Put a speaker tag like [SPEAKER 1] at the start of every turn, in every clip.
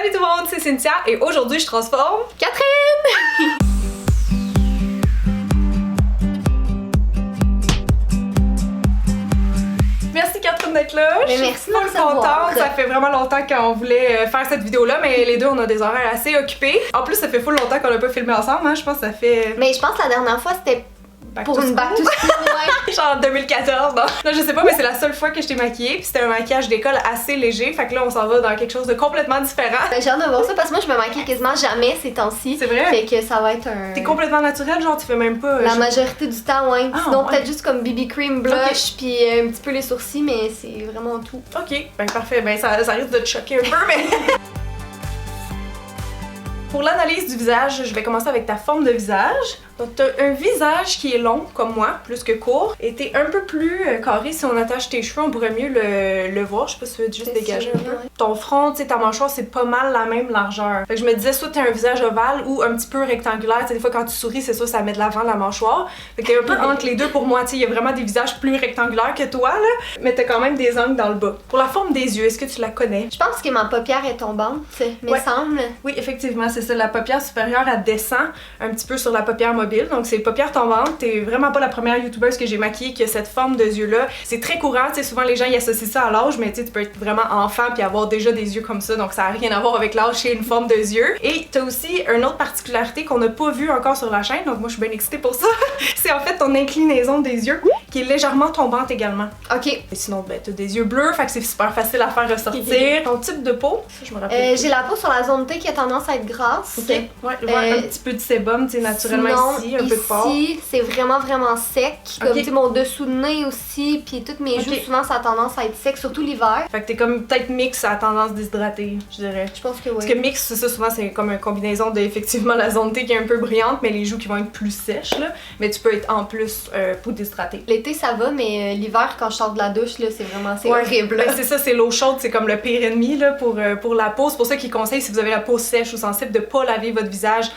[SPEAKER 1] Salut tout le monde, c'est Cynthia et aujourd'hui je transforme
[SPEAKER 2] Catherine!
[SPEAKER 1] Merci Catherine d'être là.
[SPEAKER 2] Mais
[SPEAKER 1] je
[SPEAKER 2] merci
[SPEAKER 1] suis
[SPEAKER 2] de
[SPEAKER 1] full contente. Ça fait vraiment longtemps qu'on voulait faire cette vidéo-là, mais les deux on a des horaires assez occupés. En plus, ça fait full longtemps qu'on n'a pas filmé ensemble, hein. Je pense que ça fait.
[SPEAKER 2] Mais je pense que la dernière fois c'était pour une back to school, ouais.
[SPEAKER 1] Genre en 2014, non? Non, je sais pas, mais c'est la seule fois que je t'ai maquillée, puis c'était un maquillage d'école assez léger, fait que là on s'en va dans quelque chose de complètement différent.
[SPEAKER 2] J'ai hâte de voir ça parce que moi je me maquille quasiment jamais ces temps-ci.
[SPEAKER 1] C'est vrai?
[SPEAKER 2] Fait que ça va être un.
[SPEAKER 1] T'es complètement naturelle, genre tu fais même pas.
[SPEAKER 2] La majorité du temps, ouais.
[SPEAKER 1] Ah,
[SPEAKER 2] Sinon
[SPEAKER 1] ouais.
[SPEAKER 2] peut-être juste comme BB cream, blush, puis un petit peu les sourcils, mais c'est vraiment tout.
[SPEAKER 1] Ok, ben parfait, ben ça risque de te choquer un peu, mais. Pour l'analyse du visage, je vais commencer avec ta forme de visage. Donc t'as un visage qui est long, comme moi, plus que court, et t'es un peu plus carré. Si on attache tes cheveux, on pourrait mieux le voir. Je sais pas si tu veux juste dégager un peu.
[SPEAKER 2] Ouais.
[SPEAKER 1] Ton front, tu sais, ta mâchoire, c'est pas mal la même largeur. Fait que je me disais, soit t'as un visage ovale ou un petit peu rectangulaire. Tu sais, des fois quand tu souris, c'est ça, ça met de l'avant la mâchoire. Fait que t'es un peu entre les deux pour moi. Tu sais, il y a vraiment des visages plus rectangulaires que toi, là, mais t'as quand même des angles dans le bas. Pour la forme des yeux, est-ce que tu la connais?
[SPEAKER 2] Je pense que ma paupière est tombante, me
[SPEAKER 1] Ouais.
[SPEAKER 2] semble.
[SPEAKER 1] Oui, effectivement, c'est ça. La paupière supérieure, elle descend un petit peu sur la paupière mobile. Donc, c'est paupière tombante. T'es vraiment pas la première youtubeuse que j'ai maquillée qui a cette forme de yeux-là. C'est très courant. Tu sais, souvent, les gens y associent ça à l'âge, mais tu sais, tu peux être vraiment enfant puis avoir déjà des yeux comme ça. Donc, ça a rien à voir avec l'âge, c'est une forme de yeux. Et t'as aussi une autre particularité qu'on n'a pas vue encore sur la chaîne. Donc, moi, je suis bien excitée pour ça. C'est en fait ton inclinaison des yeux qui est légèrement tombante également.
[SPEAKER 2] Ok.
[SPEAKER 1] Et sinon, ben, t'as des yeux bleus, fait que c'est super facile à faire ressortir. Ton type de peau, ça, je me rappelle.
[SPEAKER 2] J'ai la peau sur la zone T qui a tendance à être grasse.
[SPEAKER 1] Ok, ouais, je vois un petit peu de sébum, tu sais, naturellement
[SPEAKER 2] Sinon,
[SPEAKER 1] ici, un peu de port.
[SPEAKER 2] Ici, c'est vraiment sec. Comme
[SPEAKER 1] Ok.
[SPEAKER 2] tu sais, mon dessous de nez aussi, puis toutes mes joues,
[SPEAKER 1] Ok.
[SPEAKER 2] souvent, ça a tendance à être sec, surtout l'hiver.
[SPEAKER 1] Fait que t'es comme peut-être mix à tendance déshydratée, je dirais.
[SPEAKER 2] Je pense que
[SPEAKER 1] Parce
[SPEAKER 2] oui.
[SPEAKER 1] que mix, c'est ça, souvent, c'est comme une combinaison de effectivement la zone T qui est un peu brillante, mais les joues qui vont être plus sèches, là. Mais tu peux être en plus peau déshydratée.
[SPEAKER 2] L'été, ça va, mais l'hiver, quand je sors de la douche, là, c'est vraiment
[SPEAKER 1] Ouais.
[SPEAKER 2] horrible.
[SPEAKER 1] Ben, c'est ça, c'est l'eau chaude, c'est comme le pire ennemi là, pour la peau. C'est pour ça qu'ils conseillent, si vous avez la peau sèche ou sensible, de pas laver votre visage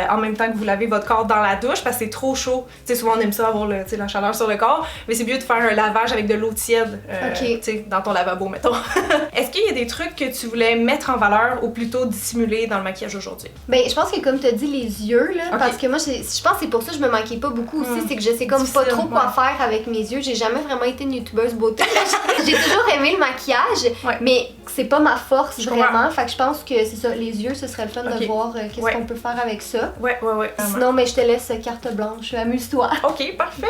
[SPEAKER 1] en même temps que vous lavez votre corps dans la douche parce que c'est trop chaud. Tu sais, souvent on aime ça avoir tu sais, la chaleur sur le corps, mais c'est mieux de faire un lavage avec de l'eau tiède
[SPEAKER 2] Ok.
[SPEAKER 1] tu sais, dans ton lavabo, mettons. Est-ce qu'il y a des trucs que tu voulais mettre en valeur ou plutôt dissimuler dans le maquillage aujourd'hui?
[SPEAKER 2] Ben, je pense que comme tu as dit, les yeux, là,
[SPEAKER 1] Ok.
[SPEAKER 2] parce que moi, je pense que c'est pour ça que je me maquille pas beaucoup aussi, c'est que je sais comme pas
[SPEAKER 1] Difficile,
[SPEAKER 2] trop quoi
[SPEAKER 1] ouais.
[SPEAKER 2] faire avec mes yeux. J'ai jamais vraiment été une youtubeuse beauté. J'ai toujours aimé le maquillage,
[SPEAKER 1] Ouais.
[SPEAKER 2] mais c'est pas ma force
[SPEAKER 1] Je
[SPEAKER 2] vraiment.
[SPEAKER 1] comprends.
[SPEAKER 2] Fait que je pense que c'est ça, les yeux, ce serait le fun
[SPEAKER 1] Ok.
[SPEAKER 2] de voir qu'est-ce
[SPEAKER 1] Ouais.
[SPEAKER 2] qu'on peut faire avec ça.
[SPEAKER 1] Ouais.
[SPEAKER 2] Sinon, mais je te laisse carte blanche, amuse-toi.
[SPEAKER 1] Ok, parfait!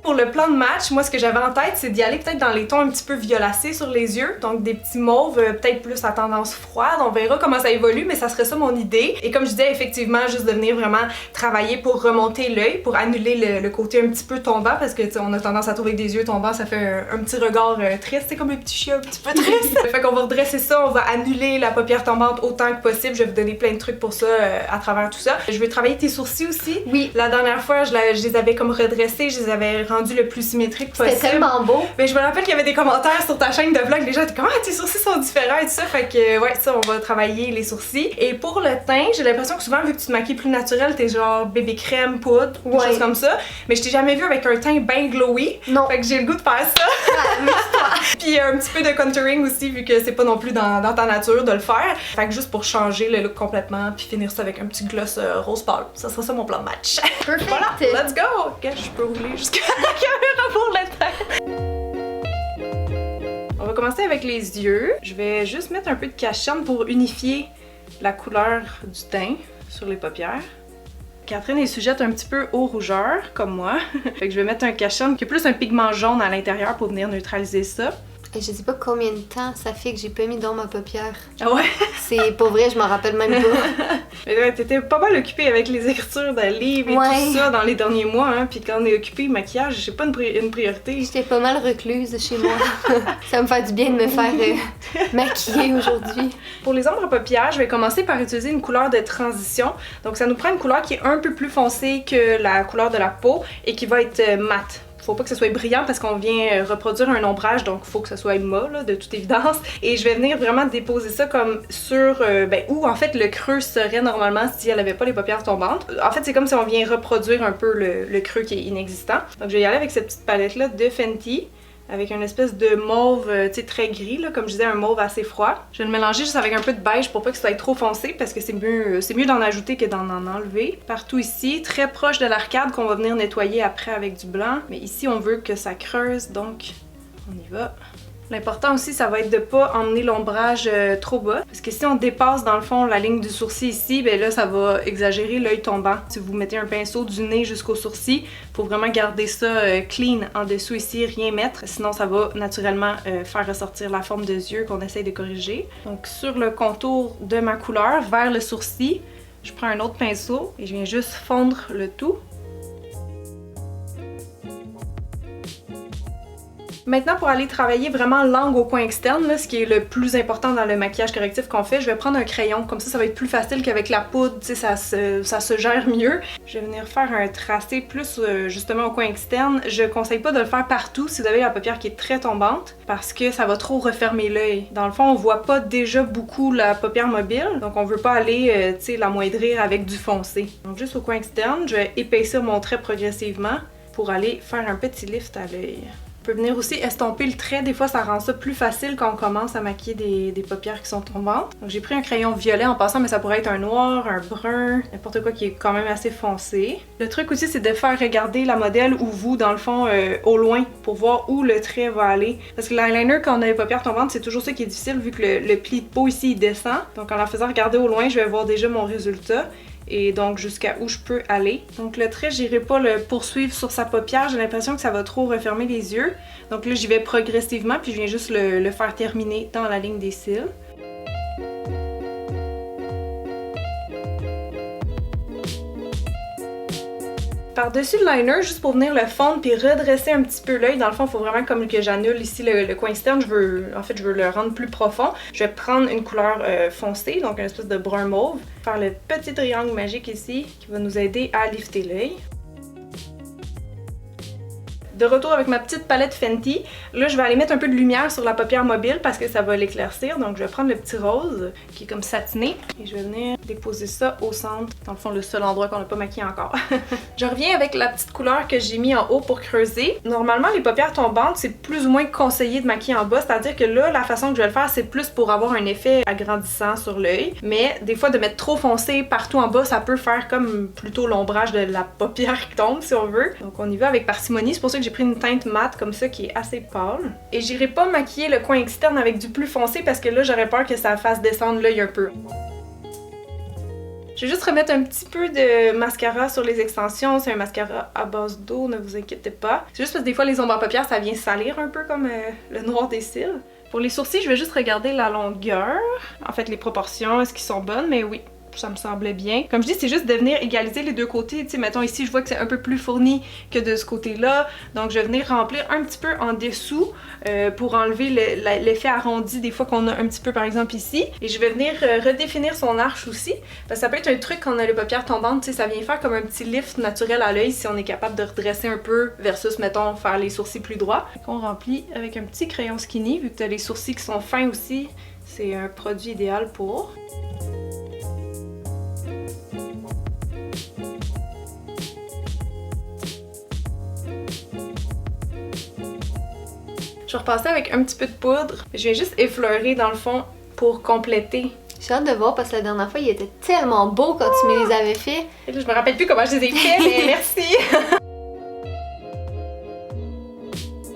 [SPEAKER 1] Pour le plan de match, moi ce que j'avais en tête, c'est d'y aller peut-être dans les tons un petit peu violacés sur les yeux, donc des petits mauves, peut-être plus à tendance froide. On verra comment ça évolue, mais ça serait ça mon idée. Et comme je disais, effectivement, juste de venir vraiment travailler pour remonter l'œil, pour annuler le côté un petit peu tombant, parce que tu sais, on a tendance à trouver que des yeux tombants, ça fait un petit regard triste, c'est comme un petit chien un petit peu triste. Fait qu'on va redresser ça, on va annuler la paupière tombante autant que possible. Je vais vous donner plein de trucs pour ça à travers tout ça. Je vais travailler tes sourcils aussi.
[SPEAKER 2] Oui.
[SPEAKER 1] La dernière fois, je les avais comme redressés, je les avais rendus le plus symétrique possible.
[SPEAKER 2] C'était tellement beau.
[SPEAKER 1] Mais je me rappelle qu'il y avait des commentaires sur ta chaîne de vlog, les gens étaient comme « Ah, tes sourcils sont différents » et tout ça, fait que ouais, ça, on va travailler les sourcils. Et pour le teint, j'ai l'impression que souvent, vu que tu te maquilles plus naturel, t'es genre bébé crème, poudre, quelque
[SPEAKER 2] Ouais.
[SPEAKER 1] chose comme ça. Mais je t'ai jamais vu avec un teint bien glowy.
[SPEAKER 2] Non.
[SPEAKER 1] Fait que j'ai le goût de faire ça. Puis un petit peu de contouring aussi, vu que c'est pas non plus dans ta nature de le faire. Fait que juste pour changer le look complètement, puis finir ça avec un petit gloss rose pâle. Ça sera ça mon plan de match.
[SPEAKER 2] Perfect.
[SPEAKER 1] Voilà, let's go! Ok, je peux rouler jusqu'à la caméra pour le temps. On va commencer avec les yeux. Je vais juste mettre un peu de cache-cerne pour unifier la couleur du teint sur les paupières. Catherine est sujette un petit peu aux rougeurs, comme moi. Fait que je vais mettre un cache-cerne qui a plus un pigment jaune à l'intérieur pour venir neutraliser ça.
[SPEAKER 2] Et je sais pas combien de temps ça fait que j'ai pas mis dans ma paupière.
[SPEAKER 1] Ah ouais?
[SPEAKER 2] C'est pas vrai, je m'en rappelle même pas.
[SPEAKER 1] Mais ouais, t'étais pas mal occupée avec les écritures d'un livre et
[SPEAKER 2] Ouais.
[SPEAKER 1] tout ça dans les derniers mois, hein. Puis quand on est occupé, maquillage, c'est pas une priorité.
[SPEAKER 2] J'étais pas mal recluse chez moi. Ça me fait du bien de me faire maquiller aujourd'hui.
[SPEAKER 1] Pour les ombres à paupières, je vais commencer par utiliser une couleur de transition. Donc ça nous prend une couleur qui est un peu plus foncée que la couleur de la peau et qui va être mate. Faut pas que ce soit brillant parce qu'on vient reproduire un ombrage, donc faut que ce soit mat, là, de toute évidence. Et je vais venir vraiment déposer ça comme sur où en fait le creux serait normalement si elle avait pas les paupières tombantes. En fait, c'est comme si on vient reproduire un peu le creux qui est inexistant. Donc je vais y aller avec cette petite palette là de Fenty. avec une espèce de mauve, tu sais, très gris, là, comme je disais, un mauve assez froid. Je vais le mélanger juste avec un peu de beige pour pas que ça soit trop foncé, parce que c'est mieux d'en ajouter que d'en enlever. Partout ici, très proche de l'arcade qu'on va venir nettoyer après avec du blanc. Mais ici, on veut que ça creuse, donc on y va. L'important aussi, ça va être de pas emmener l'ombrage trop bas. Parce que si on dépasse dans le fond la ligne du sourcil ici, ben là ça va exagérer l'œil tombant. Si vous mettez un pinceau du nez jusqu'au sourcil, faut vraiment garder ça clean en dessous ici, rien mettre. Sinon ça va naturellement faire ressortir la forme des yeux qu'on essaye de corriger. Donc sur le contour de ma couleur, vers le sourcil, je prends un autre pinceau et je viens juste fondre le tout. Maintenant, pour aller travailler vraiment l'angle au coin externe, là, ce qui est le plus important dans le maquillage correctif qu'on fait, je vais prendre un crayon. Comme ça va être plus facile qu'avec la poudre, tu sais, ça se gère mieux. Je vais venir faire un tracé plus justement au coin externe. Je conseille pas de le faire partout si vous avez la paupière qui est très tombante, parce que ça va trop refermer l'œil. Dans le fond, on voit pas déjà beaucoup la paupière mobile, donc on veut pas aller, tu sais, l'amoindrir avec du foncé. Donc juste au coin externe, je vais épaissir mon trait progressivement pour aller faire un petit lift à l'œil. On peut venir aussi estomper le trait, des fois ça rend ça plus facile quand on commence à maquiller des paupières qui sont tombantes. Donc j'ai pris un crayon violet en passant, mais ça pourrait être un noir, un brun, n'importe quoi qui est quand même assez foncé. Le truc aussi c'est de faire regarder la modèle ou vous dans le fond au loin pour voir où le trait va aller. Parce que l'eyeliner quand on a les paupières tombantes c'est toujours ça qui est difficile vu que le pli de peau ici il descend. Donc en la faisant regarder au loin je vais voir déjà mon résultat. Et donc jusqu'à où je peux aller. Donc le trait, j'irai pas le poursuivre sur sa paupière, j'ai l'impression que ça va trop refermer les yeux. Donc là, j'y vais progressivement, puis je viens juste le faire terminer dans la ligne des cils. Par-dessus le liner, juste pour venir le fondre puis redresser un petit peu l'œil. Dans le fond, il faut vraiment comme que j'annule ici le coin externe. Je veux le rendre plus profond. Je vais prendre une couleur foncée, donc une espèce de brun mauve. Faire le petit triangle magique ici qui va nous aider à lifter l'œil. De retour avec ma petite palette Fenty, là je vais aller mettre un peu de lumière sur la paupière mobile parce que ça va l'éclaircir. Donc je vais prendre le petit rose qui est comme satiné et je vais venir déposer ça au centre. Dans le fond, le seul endroit qu'on n'a pas maquillé encore. Je reviens avec la petite couleur que j'ai mis en haut pour creuser. Normalement, les paupières tombantes, c'est plus ou moins conseillé de maquiller en bas. C'est-à-dire que là, la façon que je vais le faire, c'est plus pour avoir un effet agrandissant sur l'œil. Mais des fois, de mettre trop foncé partout en bas, ça peut faire comme plutôt l'ombrage de la paupière qui tombe, si on veut. Donc on y va avec parcimonie. C'est pour ça que j'ai pris une teinte mate comme ça qui est assez pâle. Et j'irai pas maquiller le coin externe avec du plus foncé parce que là j'aurais peur que ça fasse descendre l'œil un peu. Je vais juste remettre un petit peu de mascara sur les extensions. C'est un mascara à base d'eau, ne vous inquiétez pas. C'est juste parce que des fois les ombres à paupières ça vient salir un peu comme le noir des cils. Pour les sourcils, je vais juste regarder la longueur. En fait les proportions, est-ce qu'ils sont bonnes? Mais oui. Ça me semblait bien. Comme je dis, c'est juste de venir égaliser les deux côtés. Tu sais, mettons ici, je vois que c'est un peu plus fourni que de ce côté-là. Donc, je vais venir remplir un petit peu en dessous pour enlever l'effet arrondi des fois qu'on a un petit peu, par exemple, ici. Et je vais venir redéfinir son arche aussi. Parce que ça peut être un truc quand on a les paupières tombantes. Tu sais, ça vient faire comme un petit lift naturel à l'œil si on est capable de redresser un peu versus, mettons, faire les sourcils plus droits. On remplit avec un petit crayon skinny, vu que tu as les sourcils qui sont fins aussi. C'est un produit idéal pour... Je vais repasser avec un petit peu de poudre. Je viens juste effleurer dans le fond pour compléter.
[SPEAKER 2] J'ai hâte de voir parce que la dernière fois, il était tellement beau quand tu me les avais fait.
[SPEAKER 1] Et là, je me rappelle plus comment je les ai fait, mais merci!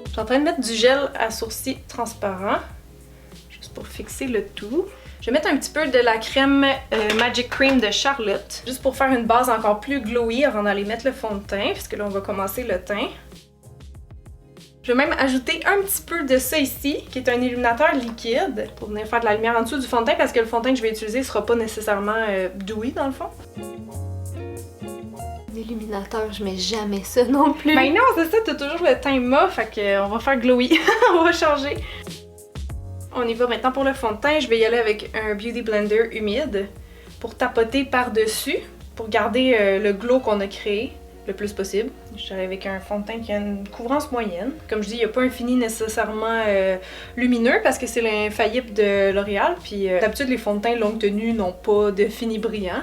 [SPEAKER 1] Je suis en train de mettre du gel à sourcils transparent, juste pour fixer le tout. Je vais mettre un petit peu de la crème Magic Cream de Charlotte, juste pour faire une base encore plus glowy avant d'aller mettre le fond de teint, puisque là, on va commencer le teint. Je vais même ajouter un petit peu de ça ici, qui est un illuminateur liquide, pour venir faire de la lumière en dessous du fond de teint, parce que le fond de teint que je vais utiliser ne sera pas nécessairement dewy dans le fond.
[SPEAKER 2] L'illuminateur, je mets jamais ça non plus.
[SPEAKER 1] Ben non, c'est ça, t'as toujours le teint mat, fait qu'on va faire glowy, on va changer. On y va maintenant pour le fond de teint, je vais y aller avec un Beauty Blender humide pour tapoter par-dessus, pour garder le glow qu'on a créé le plus possible. Je suis avec un fond de teint qui a une couvrance moyenne. Comme je dis, il n'y a pas un fini nécessairement lumineux parce que c'est l'infaillible de L'Oréal. Puis d'habitude, les fonds de teint longue tenue n'ont pas de fini brillant.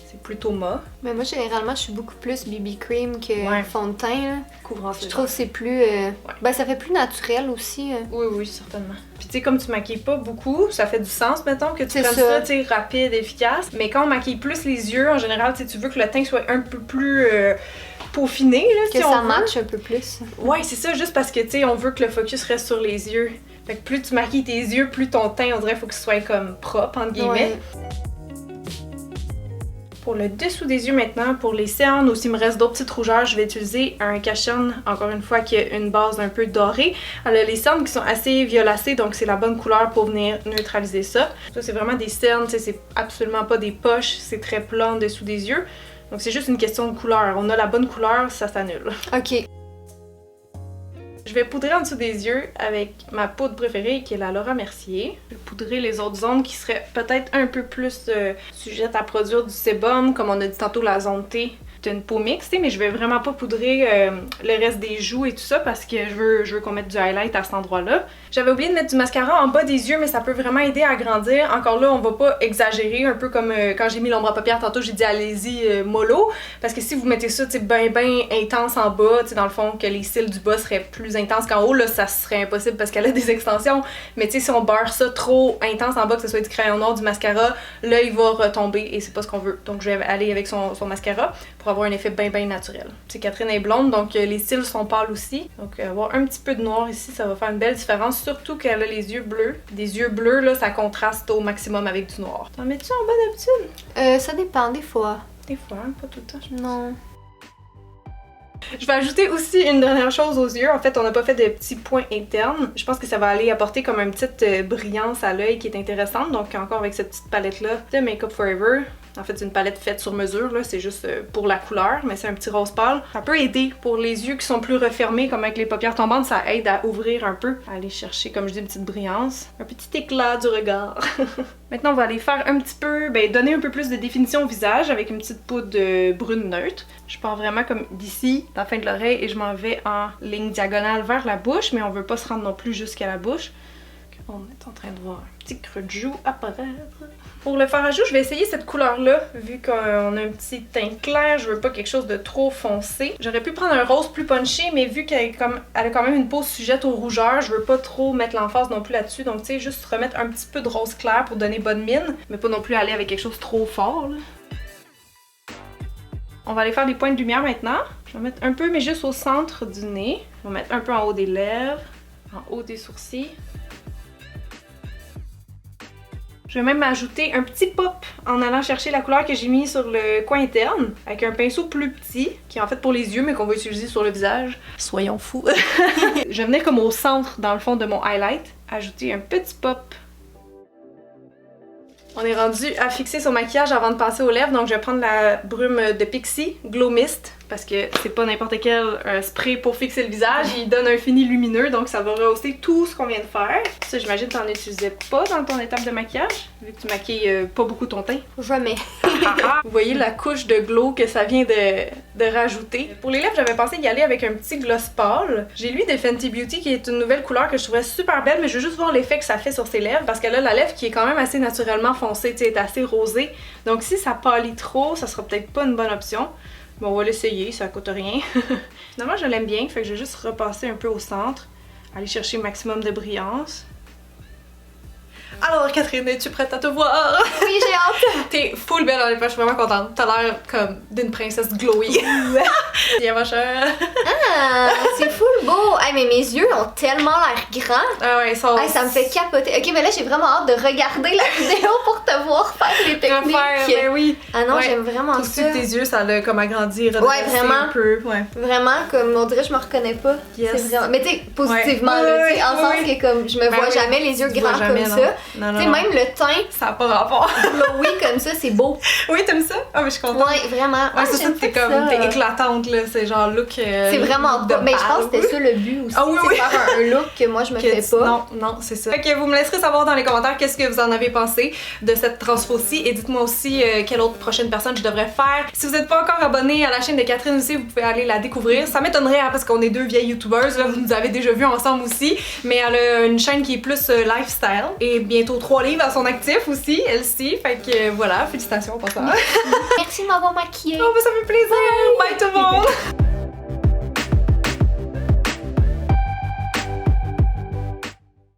[SPEAKER 1] c'est plutôt mat.
[SPEAKER 2] Mais moi, généralement, je suis beaucoup plus BB cream que fond de teint. Là.
[SPEAKER 1] Couvrant
[SPEAKER 2] je trouve que c'est plus... Ben, ça fait plus naturel aussi.
[SPEAKER 1] Oui, certainement. Puis tu sais, comme tu maquilles pas beaucoup, ça fait du sens, mettons, que tu prennes
[SPEAKER 2] ça,
[SPEAKER 1] tu sais, rapide, efficace. Mais quand on maquille plus les yeux, en général, tu veux que le teint soit un peu plus... peaufiné, là,
[SPEAKER 2] que
[SPEAKER 1] si
[SPEAKER 2] ça
[SPEAKER 1] on
[SPEAKER 2] matche un peu plus.
[SPEAKER 1] Ouais, c'est ça, juste parce que, tu sais, on veut que le focus reste sur les yeux. Fait que plus tu maquilles tes yeux, plus ton teint, on dirait, faut que ce soit comme propre, entre guillemets. Pour le dessous des yeux maintenant, pour les cernes ou s'il me reste d'autres petites rougeurs, je vais utiliser un cache-cerne, encore une fois, qui a une base un peu dorée. Elle a les cernes qui sont assez violacées, donc c'est la bonne couleur pour venir neutraliser ça. Ça, c'est vraiment des cernes, tu sais, c'est absolument pas des poches, c'est très plat en dessous des yeux. Donc c'est juste une question de couleur. On a la bonne couleur, ça s'annule.
[SPEAKER 2] Ok.
[SPEAKER 1] Je vais poudrer en dessous des yeux avec ma poudre préférée qui est la Laura Mercier. Je vais poudrer les autres zones qui seraient peut-être un peu plus sujettes à produire du sébum, comme on a dit tantôt la zone T. C'est une peau mixte, mais je vais vraiment pas poudrer le reste des joues et tout ça parce que je veux qu'on mette du highlight à cet endroit-là. J'avais oublié de mettre du mascara en bas des yeux, mais ça peut vraiment aider à agrandir. Encore là, on va pas exagérer, un peu comme quand j'ai mis l'ombre à paupières tantôt, j'ai dit allez-y mollo. Parce que si vous mettez ça ben intense en bas, dans le fond, que les cils du bas seraient plus intenses qu'en haut, là, ça serait impossible parce qu'elle a des extensions. Mais tu sais, si on beurre ça trop intense en bas, que ce soit du crayon noir, du mascara, l'œil va retomber et c'est pas ce qu'on veut. Donc je vais aller avec son mascara pour avoir un effet bien naturel. C'est Catherine est blonde, donc les cils sont pâles aussi. Donc avoir un petit peu de noir ici, ça va faire une belle différence, surtout qu'elle a les yeux bleus. Des yeux bleus, là, ça contraste au maximum avec du noir. T'en mets-tu en bas d'habitude?
[SPEAKER 2] Ça dépend, des fois.
[SPEAKER 1] Des fois, hein, pas tout le temps.
[SPEAKER 2] Non.
[SPEAKER 1] Je vais ajouter aussi une dernière chose aux yeux. En fait, on n'a pas fait de petits points internes. Je pense que ça va aller apporter comme une petite brillance à l'œil qui est intéressante. Donc encore avec cette petite palette-là de Makeup Forever. En fait, c'est une palette faite sur mesure, là, c'est juste pour la couleur, mais c'est un petit rose pâle. Ça peut aider pour les yeux qui sont plus refermés, comme avec les paupières tombantes, ça aide à ouvrir un peu, à aller chercher, comme je dis, une petite brillance, un petit éclat du regard. Maintenant, on va aller faire un petit peu, donner un peu plus de définition au visage avec une petite poudre brune neutre. Je pars vraiment comme d'ici, dans la fin de l'oreille, et je m'en vais en ligne diagonale vers la bouche, mais on veut pas se rendre non plus jusqu'à la bouche. On est en train de voir un petit creux de joue apparaître. Pour le fard à joues, je vais essayer cette couleur-là, vu qu'on a un petit teint clair, je veux pas quelque chose de trop foncé. J'aurais pu prendre un rose plus punché, mais vu qu'elle a quand même une peau sujette aux rougeurs, je veux pas trop mettre l'emphase non plus là-dessus. Donc tu sais, juste remettre un petit peu de rose clair pour donner bonne mine, mais pas non plus aller avec quelque chose trop fort, là. On va aller faire des points de lumière maintenant. Je vais mettre un peu, mais juste au centre du nez. On va mettre un peu en haut des lèvres, en haut des sourcils. Je vais même ajouter un petit pop en allant chercher la couleur que j'ai mis sur le coin interne avec un pinceau plus petit qui est en fait pour les yeux mais qu'on va utiliser sur le visage. Soyons fous! Je vais venir comme au centre dans le fond de mon highlight, ajouter un petit pop. On est rendu à fixer son maquillage avant de passer aux lèvres, donc je vais prendre la brume de Pixi Glow Mist parce que c'est pas n'importe quel spray pour fixer le visage, il donne un fini lumineux donc ça va rehausser tout ce qu'on vient de faire. Ça, j'imagine que t'en utilisais pas dans ton étape de maquillage vu que tu maquilles pas beaucoup ton teint.
[SPEAKER 2] Jamais.
[SPEAKER 1] Vous voyez la couche de glow que ça vient de rajouter. Pour les lèvres, j'avais pensé y aller avec un petit gloss pâle. J'ai lui de Fenty Beauty qui est une nouvelle couleur que je trouvais super belle, mais je veux juste voir l'effet que ça fait sur ses lèvres parce qu'elle a la lèvre qui est quand même assez naturellement foncée, tu sais, est assez rosée. Donc si ça pâlit trop, ça sera peut-être pas une bonne option. Mais on va l'essayer, ça coûte rien. Finalement, je l'aime bien, fait que je vais juste repasser un peu au centre, aller chercher le maximum de brillance. Alors Catherine, es-tu prête à te voir?
[SPEAKER 2] Oui, j'ai hâte!
[SPEAKER 1] T'es full belle, honnêtement, je suis vraiment contente. T'as l'air comme d'une princesse glowy. Bien ma chère.
[SPEAKER 2] Ah, c'est full beau! Hey, mais mes yeux ont tellement l'air grands!
[SPEAKER 1] Ah ouais, ça...
[SPEAKER 2] Hey, ça me fait capoter. Ok, mais là, j'ai vraiment hâte de regarder la vidéo pour te voir faire les techniques.
[SPEAKER 1] Ben oui.
[SPEAKER 2] Ah non,
[SPEAKER 1] ouais.
[SPEAKER 2] j'aime vraiment
[SPEAKER 1] tout
[SPEAKER 2] ça.
[SPEAKER 1] Tout tes yeux, ça l'a comme agrandi,
[SPEAKER 2] ouais, vraiment.
[SPEAKER 1] Un peu. Ouais.
[SPEAKER 2] Vraiment, comme on dirait, je me reconnais pas.
[SPEAKER 1] Yes.
[SPEAKER 2] C'est vraiment... Mais tu sais, positivement,
[SPEAKER 1] ouais.
[SPEAKER 2] là, en sens que comme je me vois jamais les yeux grands comme ça. Tu sais, même le teint,
[SPEAKER 1] ça n'a pas rapport.
[SPEAKER 2] glowy comme ça, c'est beau.
[SPEAKER 1] Oui, t'aimes ça? Ah, mais je suis contente.
[SPEAKER 2] Ouais, vraiment.
[SPEAKER 1] Ouais, c'est ça, t'es comme, t'es éclatante, là. C'est genre look.
[SPEAKER 2] C'est vraiment pas. Mais je pense que c'était ça le but aussi.
[SPEAKER 1] Ah oui, oui.
[SPEAKER 2] C'est faire un look que moi je me fais pas.
[SPEAKER 1] Non, c'est ça. Fait que vous me laisserez savoir dans les commentaires qu'est-ce que vous en avez pensé de cette transfo-ci et dites-moi aussi quelle autre prochaine personne je devrais faire. Si vous n'êtes pas encore abonné à la chaîne de Catherine aussi, vous pouvez aller la découvrir. Ça m'étonnerait hein, parce qu'on est deux vieilles youtubeuses, là, vous nous avez déjà vues ensemble aussi. Mais elle a une chaîne qui est plus lifestyle et bientôt 3 livres à son actif aussi, elle-ci. Fait que voilà, félicitations pour ça.
[SPEAKER 2] Merci de m'avoir maquillée.
[SPEAKER 1] Oh, ben, ça fait plaisir. Bye tout le monde.